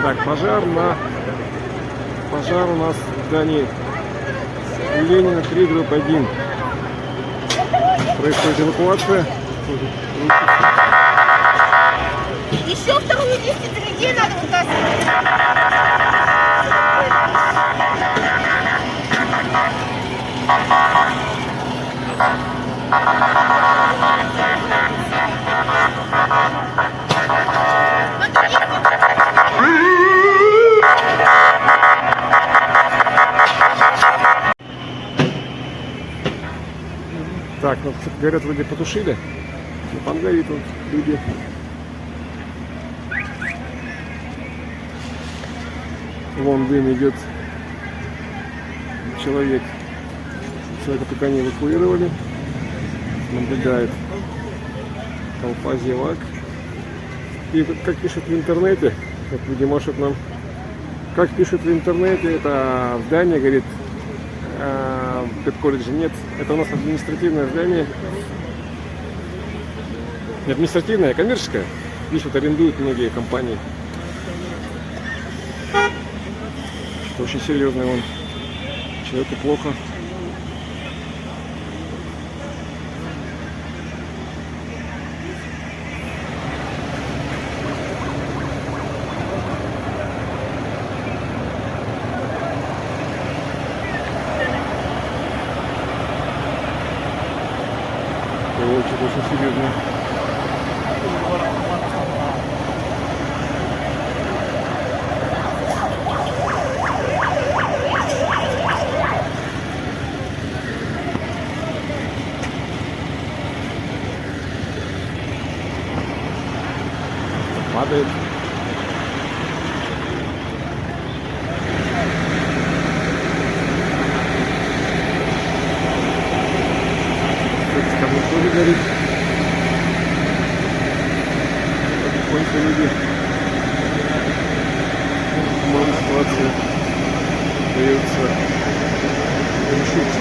Так, пожар у нас в здании Ленина 3, группа 1. Происходит эвакуация. Еще вторую 10 людей надо вытаскивать. Так, ну, говорят, вроде потушили. Но там горит вот люди. Вон дым идет. Человека пока не эвакуировали. Наблюдает толпа зевак. И как пишут в интернете, вот люди машут нам, как пишут в интернете, это здание, говорит, педколледжа нет. Это у нас административное здание. Не административное, а коммерческое. Здесь вот арендуют многие компании. Это очень серьезно, вон. Человеку плохо. Очень серьезно. Падает. Тоже горит. Потихоньку люди в ситуации удается решить.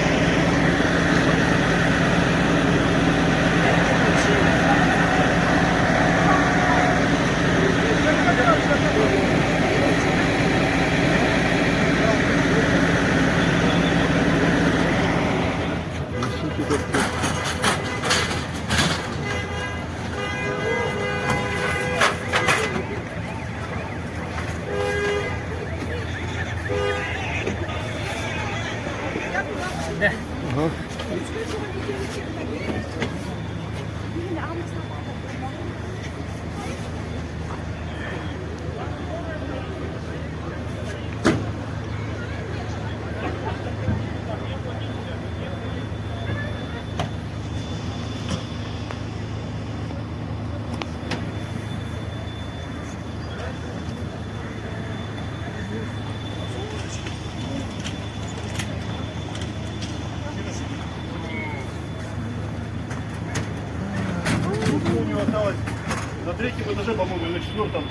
Ага. У него осталось на третьем этаже, по-моему, или на четвертом